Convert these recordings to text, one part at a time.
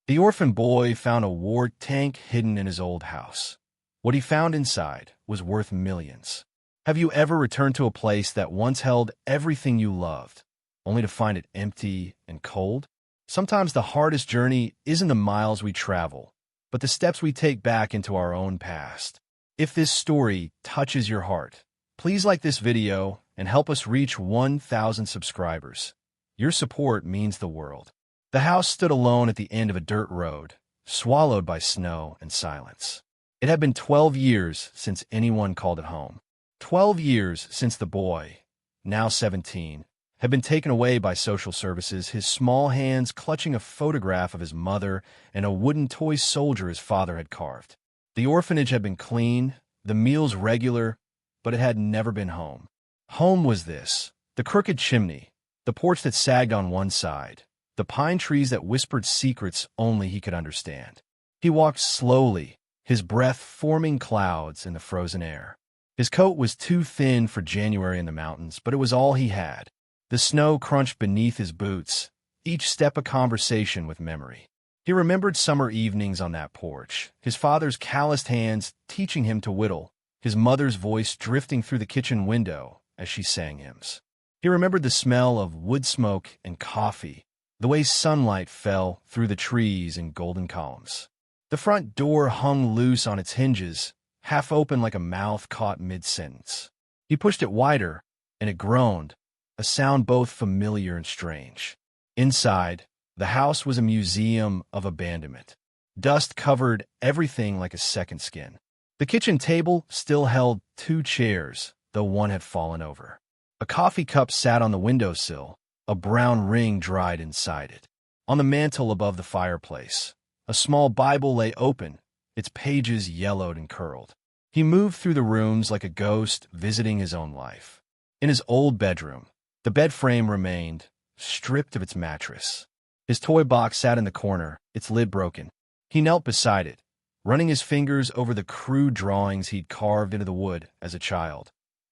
The orphan boy found a war tank hidden in his old house. What he found inside was worth millions. Have you ever returned to a place that once held everything you loved, only to find it empty and cold? Sometimes the hardest journey isn't the miles we travel, but the steps we take back into our own past. If this story touches your heart, please like this video and help us reach 1,000 subscribers. Your support means the world. The house stood alone at the end of a dirt road, swallowed by snow and silence. It had been 12 years since anyone called it home. 12 years since the boy, now 17, had been taken away by social services, his small hands clutching a photograph of his mother and a wooden toy soldier his father had carved. The orphanage had been clean, the meals regular, but it had never been home. Home was this: the crooked chimney, the porch that sagged on one side, the pine trees that whispered secrets only he could understand. He walked slowly, his breath forming clouds in the frozen air. His coat was too thin for January in the mountains, but it was all he had. The snow crunched beneath his boots, each step a conversation with memory. He remembered summer evenings on that porch, his father's calloused hands teaching him to whittle, his mother's voice drifting through the kitchen window as she sang hymns. He remembered the smell of wood smoke and coffee, the way sunlight fell through the trees in golden columns. The front door hung loose on its hinges, half open like a mouth caught mid-sentence. He pushed it wider, and it groaned, a sound both familiar and strange. Inside, the house was a museum of abandonment. Dust covered everything like a second skin. The kitchen table still held 2 chairs, though one had fallen over. A coffee cup sat on the windowsill, a brown ring dried inside it. On the mantel above the fireplace, a small Bible lay open, its pages yellowed and curled. He moved through the rooms like a ghost visiting his own life. In his old bedroom, the bed frame remained, stripped of its mattress. His toy box sat in the corner, its lid broken. He knelt beside it, running his fingers over the crude drawings he'd carved into the wood as a child.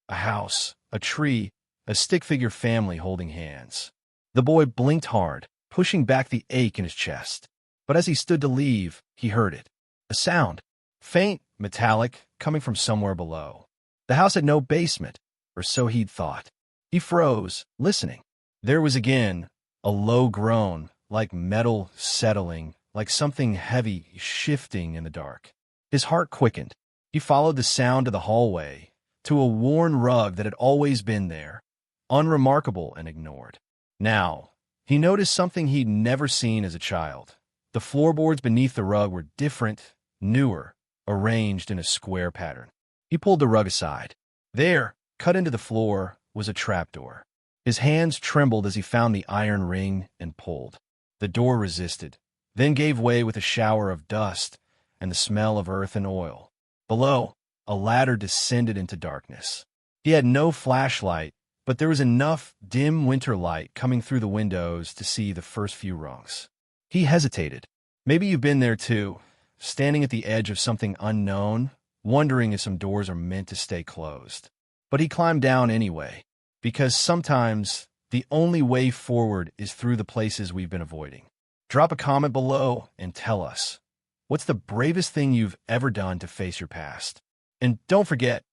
A house, a tree, a stick-figure family holding hands. The boy blinked hard, pushing back the ache in his chest. But as he stood to leave, he heard it. A sound, faint, metallic, coming from somewhere below. The house had no basement, or so he'd thought. He froze, listening. There was again a low groan, like metal settling, like something heavy shifting in the dark. His heart quickened. He followed the sound to the hallway, to a worn rug that had always been there, unremarkable and ignored. Now, he noticed something he'd never seen as a child. The floorboards beneath the rug were different, newer, arranged in a square pattern. He pulled the rug aside. There, cut into the floor, was a trapdoor. His hands trembled as he found the iron ring and pulled. The door resisted, then gave way with a shower of dust and the smell of earth and oil. Below, a ladder descended into darkness. He had no flashlight, but there was enough dim winter light coming through the windows to see the first few rungs. He hesitated. Maybe you've been there too, standing at the edge of something unknown, wondering if some doors are meant to stay closed. But he climbed down anyway, because sometimes the only way forward is through the places we've been avoiding. Drop a comment below and tell us, what's the bravest thing you've ever done to face your past? And don't forget,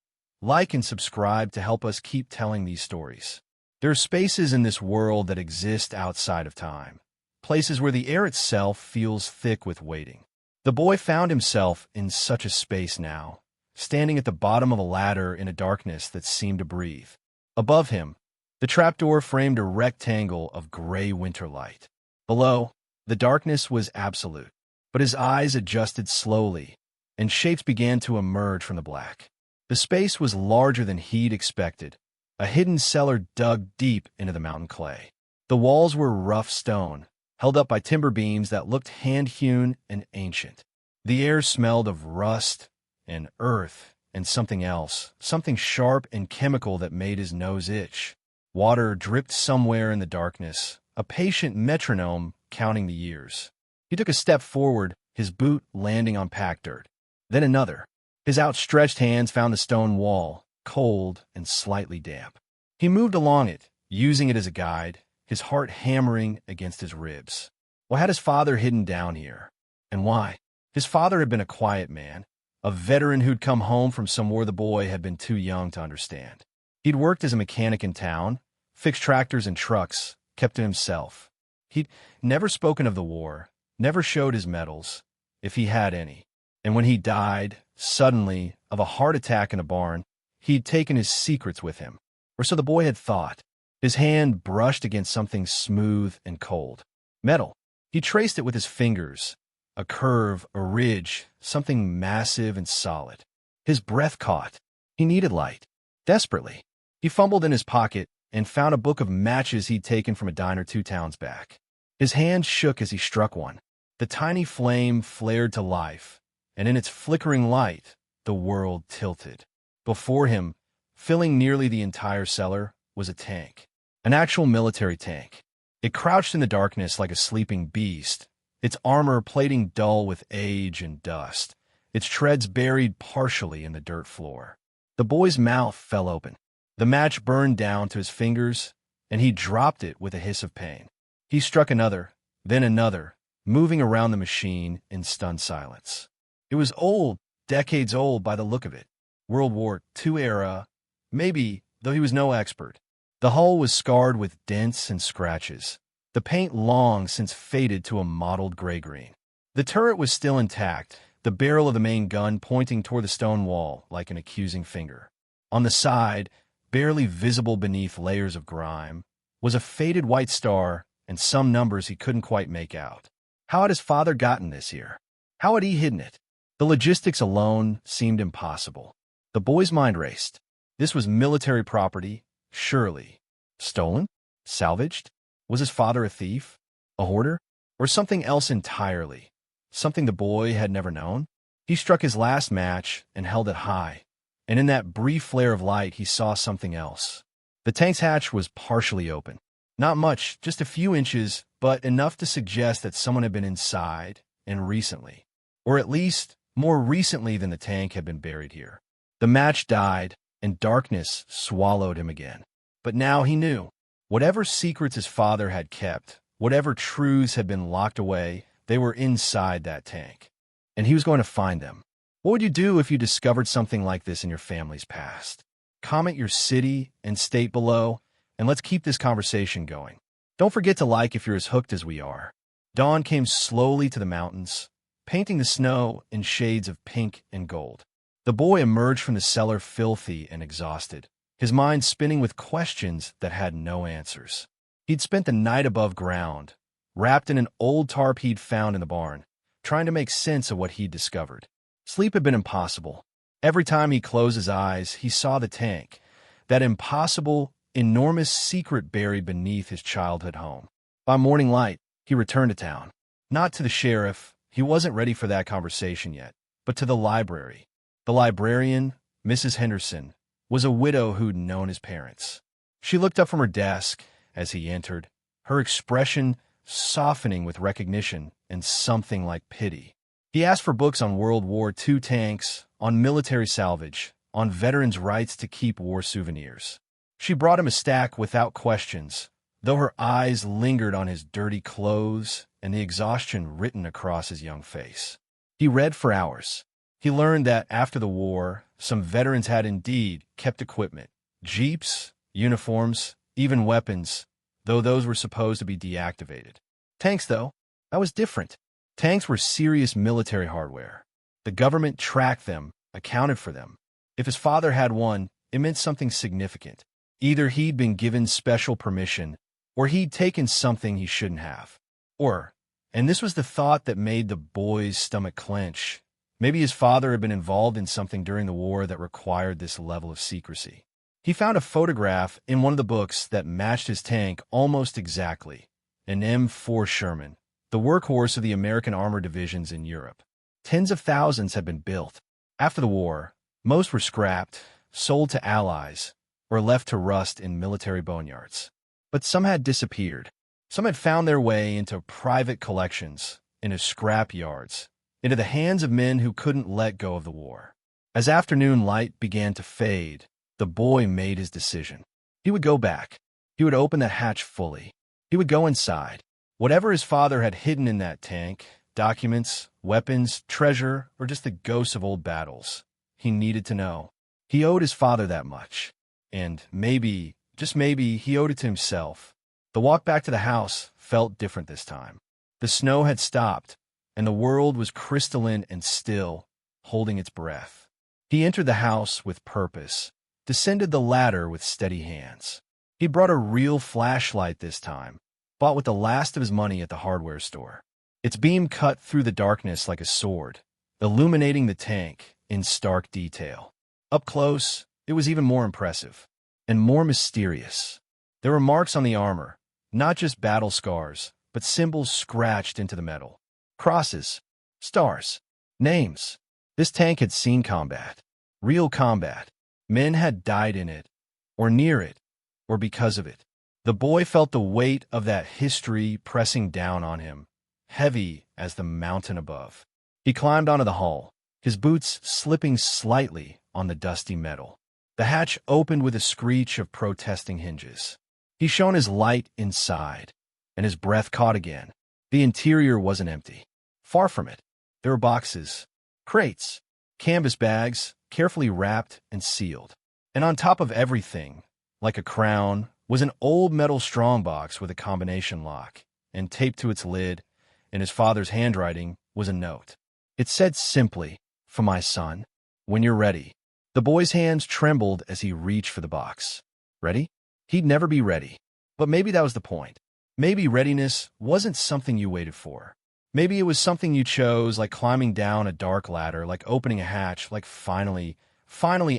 like and subscribe to help us keep telling these stories. There are spaces in this world that exist outside of time, places where the air itself feels thick with waiting. The boy found himself in such a space now, standing at the bottom of a ladder in a darkness that seemed to breathe. Above him, the trapdoor framed a rectangle of gray winter light. Below, the darkness was absolute, but his eyes adjusted slowly, and shapes began to emerge from the black. The space was larger than he'd expected, a hidden cellar dug deep into the mountain clay. The walls were rough stone, held up by timber beams that looked hand-hewn and ancient. The air smelled of rust and earth and something else, something sharp and chemical that made his nose itch. Water dripped somewhere in the darkness, a patient metronome counting the years. He took a step forward, his boot landing on packed dirt. Then another. His outstretched hands found the stone wall, cold and slightly damp. He moved along it, using it as a guide, his heart hammering against his ribs. What had his father hidden down here? And why? His father had been a quiet man, a veteran who'd come home from some war the boy had been too young to understand. He'd worked as a mechanic in town, fixed tractors and trucks, kept to himself. He'd never spoken of the war, never showed his medals, if he had any. And when he died, suddenly, of a heart attack in a barn, he'd taken his secrets with him. Or so the boy had thought. His hand brushed against something smooth and cold. Metal. He traced it with his fingers. A curve, a ridge, something massive and solid. His breath caught. He needed light. Desperately. He fumbled in his pocket and found a book of matches he'd taken from a diner 2 towns back. His hand shook as he struck one. The tiny flame flared to life, and in its flickering light, the world tilted. Before him, filling nearly the entire cellar, was a tank. An actual military tank. It crouched in the darkness like a sleeping beast, its armor plating dull with age and dust, its treads buried partially in the dirt floor. The boy's mouth fell open. The match burned down to his fingers, and he dropped it with a hiss of pain. He struck another, then another, moving around the machine in stunned silence. It was old, decades old by the look of it. World War II era, maybe, though he was no expert. The hull was scarred with dents and scratches, the paint long since faded to a mottled gray-green. The turret was still intact, the barrel of the main gun pointing toward the stone wall like an accusing finger. On the side, barely visible beneath layers of grime, was a faded white star and some numbers he couldn't quite make out. How had his father gotten this here? How had he hidden it? The logistics alone seemed impossible. The boy's mind raced. This was military property, surely. Stolen? Salvaged? Was his father a thief? A hoarder? Or something else entirely? Something the boy had never known? He struck his last match and held it high, and in that brief flare of light he saw something else. The tank's hatch was partially open. Not much, just a few inches, but enough to suggest that someone had been inside, and recently. Or at least, more recently than the tank had been buried here. The match died, and darkness swallowed him again. But now he knew. Whatever secrets his father had kept, whatever truths had been locked away, they were inside that tank. And he was going to find them. What would you do if you discovered something like this in your family's past? Comment your city and state below, and let's keep this conversation going. Don't forget to like if you're as hooked as we are. Dawn came slowly to the mountains, painting the snow in shades of pink and gold. The boy emerged from the cellar filthy and exhausted, his mind spinning with questions that had no answers. He'd spent the night above ground, wrapped in an old tarp he'd found in the barn, trying to make sense of what he'd discovered. Sleep had been impossible. Every time he closed his eyes, he saw the tank, that impossible, enormous secret buried beneath his childhood home. By morning light, he returned to town. Not to the sheriff, he wasn't ready for that conversation yet, but to the library. The librarian, Mrs. Henderson, was a widow who'd known his parents. She looked up from her desk as he entered, her expression softening with recognition and something like pity. He asked for books on World War II tanks, on military salvage, on veterans' rights to keep war souvenirs. She brought him a stack without questions, though her eyes lingered on his dirty clothes and the exhaustion written across his young face. He read for hours. He learned that after the war, some veterans had indeed kept equipment, jeeps, uniforms, even weapons, though those were supposed to be deactivated. Tanks, though, that was different. Tanks were serious military hardware. The government tracked them, accounted for them. If his father had one, it meant something significant. Either he'd been given special permission, or he'd taken something he shouldn't have. Or, and this was the thought that made the boy's stomach clench, maybe his father had been involved in something during the war that required this level of secrecy. He found a photograph in one of the books that matched his tank almost exactly, an M4 Sherman, the workhorse of the American armored divisions in Europe. Tens of thousands had been built. After the war, most were scrapped, sold to allies, or left to rust in military boneyards. But some had disappeared. Some had found their way into private collections, into scrap yards, into the hands of men who couldn't let go of the war. As afternoon light began to fade, the boy made his decision. He would go back. He would open that hatch fully. He would go inside. Whatever his father had hidden in that tank, documents, weapons, treasure, or just the ghosts of old battles. He needed to know. He owed his father that much. And maybe, just maybe, he owed it to himself. The walk back to the house felt different this time. The snow had stopped, and the world was crystalline and still, holding its breath. He entered the house with purpose, descended the ladder with steady hands. He brought a real flashlight this time, bought with the last of his money at the hardware store. Its beam cut through the darkness like a sword, illuminating the tank in stark detail. Up close, it was even more impressive and more mysterious. There were marks on the armor, not just battle scars, but symbols scratched into the metal. Crosses, stars, names. This tank had seen combat, real combat. Men had died in it, or near it, or because of it. The boy felt the weight of that history pressing down on him, heavy as the mountain above. He climbed onto the hull, his boots slipping slightly on the dusty metal. The hatch opened with a screech of protesting hinges. He shone his light inside, and his breath caught again. The interior wasn't empty. Far from it. There were boxes, crates, canvas bags, carefully wrapped and sealed. And on top of everything, like a crown, was an old metal strongbox with a combination lock, and taped to its lid, in his father's handwriting, was a note. It said simply, "For my son, when you're ready." The boy's hands trembled as he reached for the box. Ready? He'd never be ready. But maybe that was the point. Maybe readiness wasn't something you waited for. Maybe it was something you chose, like climbing down a dark ladder, like opening a hatch, like finally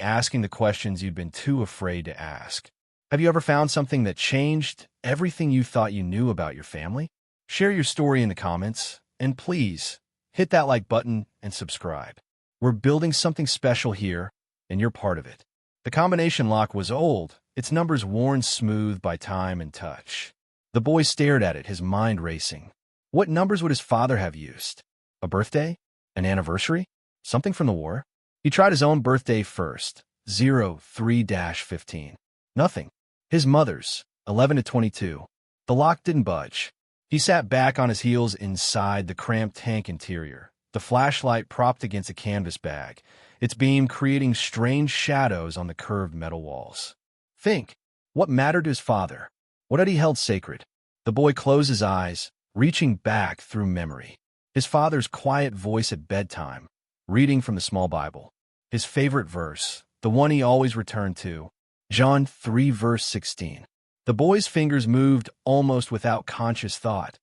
asking the questions you'd been too afraid to ask. Have you ever found something that changed everything you thought you knew about your family? Share your story in the comments, and please, hit that like button and subscribe. We're building something special here, and you're part of it. The combination lock was old, its numbers worn smooth by time and touch. The boy stared at it, his mind racing. What numbers would his father have used? A birthday? An anniversary? Something from the war? He tried his own birthday first, 03-15. Nothing. His mother's, 11-22. The lock didn't budge. He sat back on his heels inside the cramped tank interior, the flashlight propped against a canvas bag, its beam creating strange shadows on the curved metal walls. Think. What mattered to his father? What had he held sacred? The boy closed his eyes, reaching back through memory. His father's quiet voice at bedtime, reading from the small Bible. His favorite verse, the one he always returned to, John 3:16. The boy's fingers moved almost without conscious thought.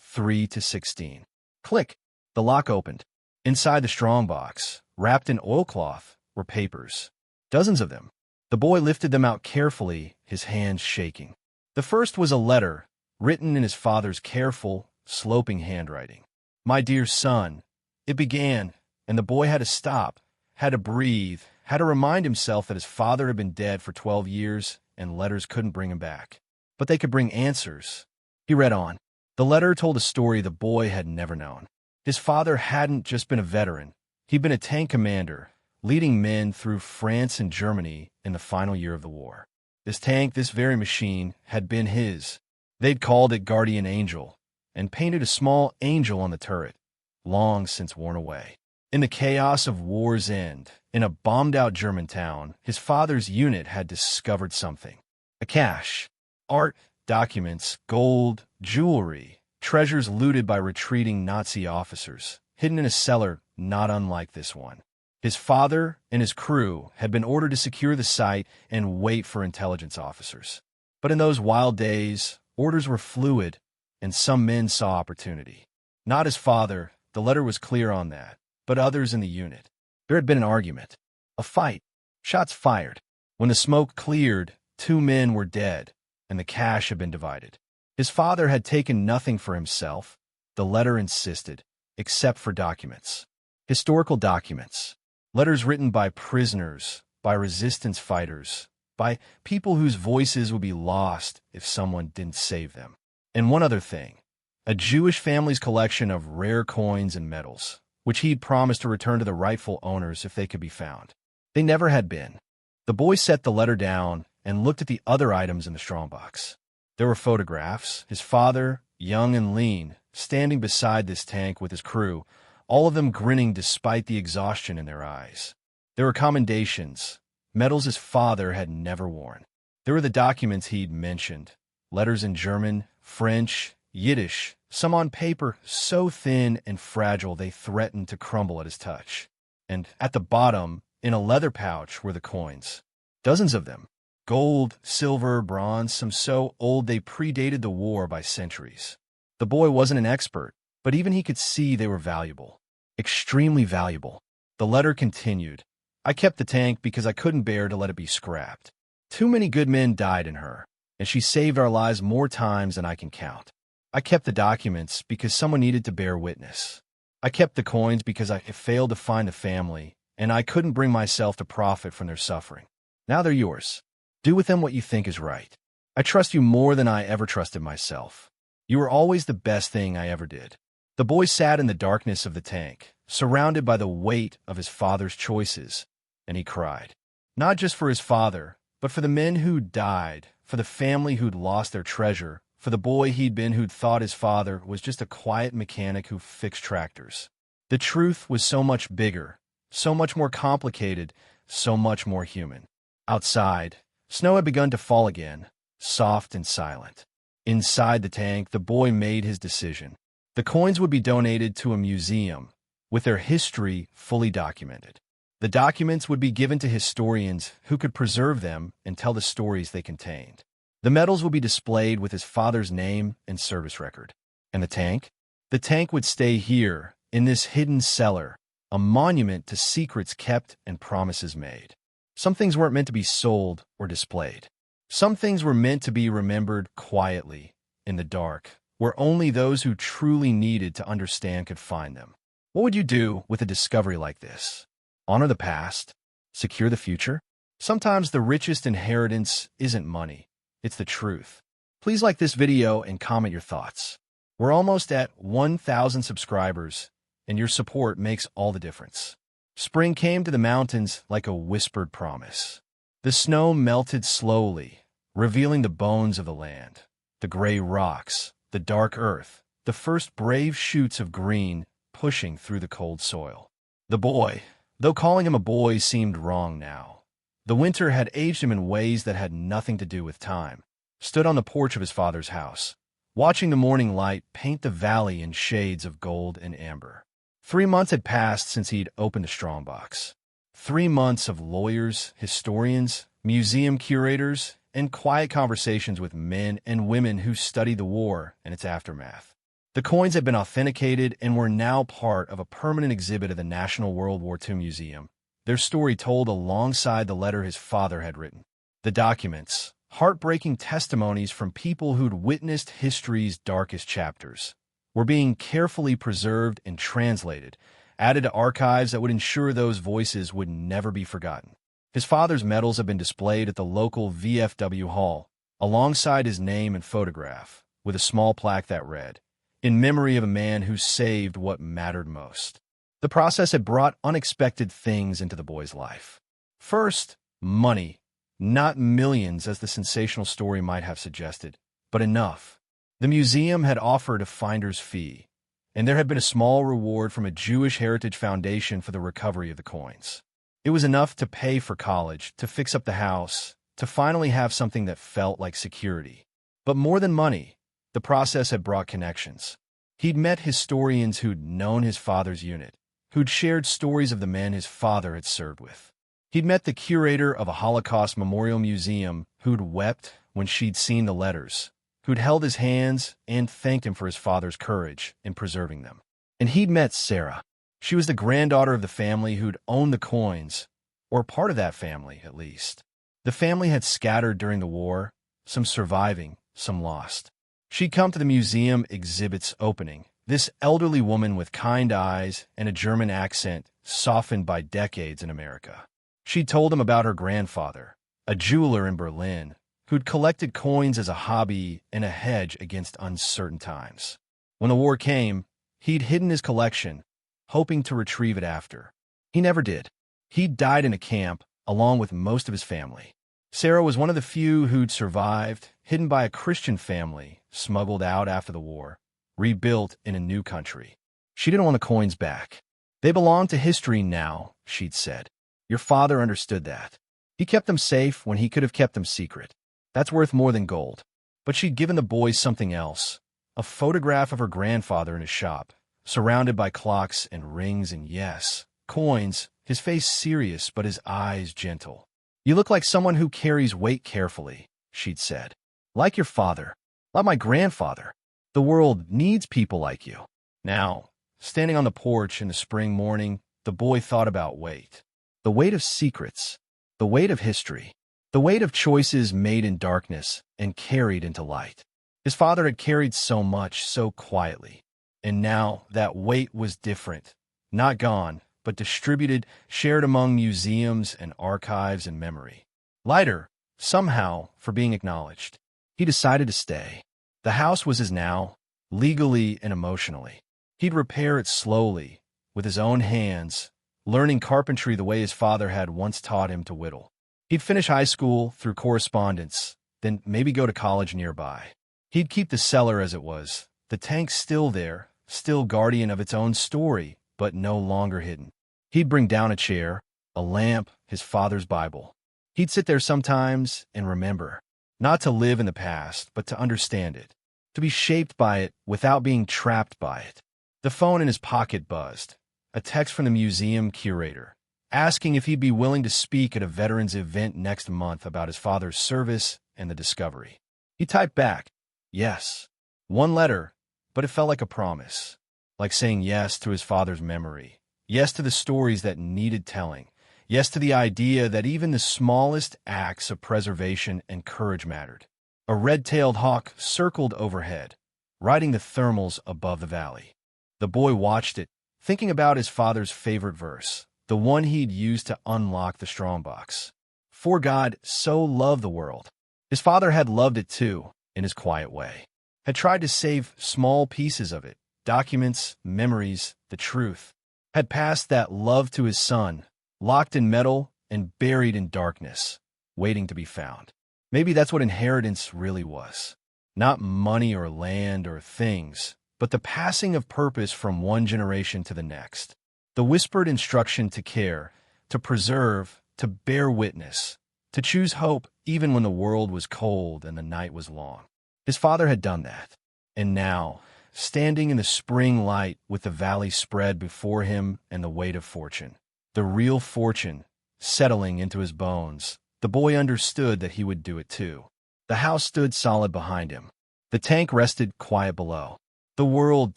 3-16. Click. The lock opened. Inside the strongbox, wrapped in oilcloth, were papers. Dozens of them. The boy lifted them out carefully, his hands shaking. The first was a letter, written in his father's careful, sloping handwriting. "My dear son," it began, and the boy had to stop, had to breathe, had to remind himself that his father had been dead for 12 years, and letters couldn't bring him back. But they could bring answers. He read on. The letter told a story the boy had never known. His father hadn't just been a veteran. He'd been a tank commander, leading men through France and Germany in the final year of the war. This tank, this very machine, had been his. They'd called it Guardian Angel, and painted a small angel on the turret, long since worn away. In the chaos of war's end, in a bombed-out German town, his father's unit had discovered something. A cache. Art, documents, gold, jewelry, treasures looted by retreating Nazi officers, hidden in a cellar not unlike this one. His father and his crew had been ordered to secure the site and wait for intelligence officers. But in those wild days, orders were fluid, and some men saw opportunity. Not his father, the letter was clear on that, but others in the unit. There had been an argument, a fight, shots fired. When the smoke cleared, 2 men were dead, and the cache had been divided. His father had taken nothing for himself, the letter insisted, except for documents. Historical documents. Letters written by prisoners, by resistance fighters, by people whose voices would be lost if someone didn't save them. And one other thing, a Jewish family's collection of rare coins and medals, which he'd promised to return to the rightful owners if they could be found. They never had been. The boy set the letter down and looked at the other items in the strongbox. There were photographs, his father, young and lean, standing beside this tank with his crew, all of them grinning despite the exhaustion in their eyes. There were commendations, medals his father had never worn. There were the documents he'd mentioned, letters in German, French, Yiddish, some on paper so thin and fragile they threatened to crumble at his touch. And at the bottom, in a leather pouch, were the coins. Dozens of them. Gold, silver, bronze, some so old they predated the war by centuries. The boy wasn't an expert, but even he could see they were valuable. Extremely valuable. The letter continued. I kept the tank because I couldn't bear to let it be scrapped. Too many good men died in her, and she saved our lives more times than I can count. I kept the documents because someone needed to bear witness. I kept the coins because I failed to find a family, and I couldn't bring myself to profit from their suffering. Now they're yours. Do with them what you think is right. I trust you more than I ever trusted myself. You were always the best thing I ever did. The boy sat in the darkness of the tank, surrounded by the weight of his father's choices, and he cried. Not just for his father, but for the men who'd died, for the family who'd lost their treasure, for the boy he'd been who'd thought his father was just a quiet mechanic who fixed tractors. The truth was so much bigger, so much more complicated, so much more human. Outside, snow had begun to fall again, soft and silent. Inside the tank, the boy made his decision. The coins would be donated to a museum, with their history fully documented. The documents would be given to historians who could preserve them and tell the stories they contained. The medals would be displayed with his father's name and service record. And the tank? The tank would stay here, in this hidden cellar, a monument to secrets kept and promises made. Some things weren't meant to be sold or displayed. Some things were meant to be remembered quietly, in the dark, where only those who truly needed to understand could find them. What would you do with a discovery like this? Honor the past? Secure the future? Sometimes the richest inheritance isn't money. It's the truth. Please like this video and comment your thoughts. We're almost at 1,000 subscribers, and your support makes all the difference. Spring came to the mountains like a whispered promise. The snow melted slowly, revealing the bones of the land, the gray rocks, the dark earth, the first brave shoots of green pushing through the cold soil. The boy, though calling him a boy seemed wrong now. The winter had aged him in ways that had nothing to do with time. Stood on the porch of his father's house, watching the morning light paint the valley in shades of gold and amber. 3 months had passed since he'd opened the strongbox. 3 months of lawyers, historians, museum curators, and quiet conversations with men and women who studied the war and its aftermath. The coins had been authenticated and were now part of a permanent exhibit at the National World War II Museum, their story told alongside the letter his father had written. The documents, heartbreaking testimonies from people who'd witnessed history's darkest chapters, were being carefully preserved and translated, added to archives that would ensure those voices would never be forgotten. His father's medals have been displayed at the local VFW hall, alongside his name and photograph, with a small plaque that read, "In memory of a man who saved what mattered most." The process had brought unexpected things into the boy's life. First, money. Not millions, as the sensational story might have suggested, but enough. The museum had offered a finder's fee, and there had been a small reward from a Jewish Heritage Foundation for the recovery of the coins. It was enough to pay for college, to fix up the house, to finally have something that felt like security. But more than money, the process had brought connections. He'd met historians who'd known his father's unit, who'd shared stories of the men his father had served with. He'd met the curator of a Holocaust memorial museum who'd wept when she'd seen the letters, who'd held his hands and thanked him for his father's courage in preserving them. And he'd met Sarah. She was the granddaughter of the family who'd owned the coins, or part of that family, at least. The family had scattered during the war, some surviving, some lost. She'd come to the museum exhibit's opening, this elderly woman with kind eyes and a German accent softened by decades in America. She told him about her grandfather, a jeweler in Berlin, who'd collected coins as a hobby and a hedge against uncertain times. When the war came, he'd hidden his collection, hoping to retrieve it after. He never did. He'd died in a camp, along with most of his family. Sarah was one of the few who'd survived, hidden by a Christian family, smuggled out after the war, rebuilt in a new country. She didn't want the coins back. They belonged to history now, she'd said. Your father understood that. He kept them safe when he could have kept them secret. That's worth more than gold. But she'd given the boys something else, a photograph of her grandfather in his shop, surrounded by clocks and rings and, yes, coins, his face serious but his eyes gentle. You look like someone who carries weight carefully, she'd said. Like your father, like my grandfather. The world needs people like you. Now, standing on the porch in the spring morning, the boy thought about weight. The weight of secrets, the weight of history, the weight of choices made in darkness and carried into light. His father had carried so much so quietly, and now that weight was different, not gone, but distributed, shared among museums and archives and memory. Lighter, somehow, for being acknowledged. He decided to stay. The house was his now, legally and emotionally. He'd repair it slowly, with his own hands, learning carpentry the way his father had once taught him to whittle. He'd finish high school through correspondence, then maybe go to college nearby. He'd keep the cellar as it was, the tank still there, still guardian of its own story, but no longer hidden. He'd bring down a chair, a lamp, his father's Bible. He'd sit there sometimes and remember, not to live in the past, but to understand it, to be shaped by it without being trapped by it. The phone in his pocket buzzed, a text from the museum curator, asking if he'd be willing to speak at a veterans event next month about his father's service and the discovery. He typed back, yes. One letter, but it felt like a promise, like saying yes to his father's memory, yes to the stories that needed telling, yes to the idea that even the smallest acts of preservation and courage mattered. A red-tailed hawk circled overhead, riding the thermals above the valley. The boy watched it, thinking about his father's favorite verse, the one he'd used to unlock the strongbox. For God so loved the world. His father had loved it too, in his quiet way. Had tried to save small pieces of it, documents, memories, the truth. Had passed that love to his son, locked in metal and buried in darkness, waiting to be found. Maybe that's what inheritance really was. Not money or land or things, but the passing of purpose from one generation to the next. The whispered instruction to care, to preserve, to bear witness, to choose hope even when the world was cold and the night was long. His father had done that. And now, standing in the spring light with the valley spread before him and the weight of fortune, the real fortune, settling into his bones, the boy understood that he would do it too. The house stood solid behind him. The tank rested quiet below. The world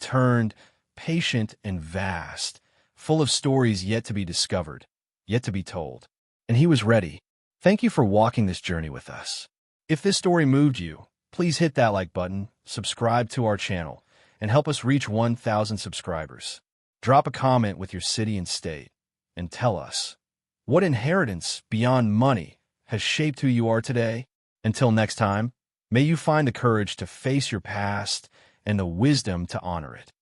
turned, patient and vast, full of stories yet to be discovered, yet to be told. And he was ready. Thank you for walking this journey with us. If this story moved you, please hit that like button, subscribe to our channel, and help us reach 1,000 subscribers. Drop a comment with your city and state, and tell us, what inheritance beyond money has shaped who you are today? Until next time, may you find the courage to face your past and the wisdom to honor it.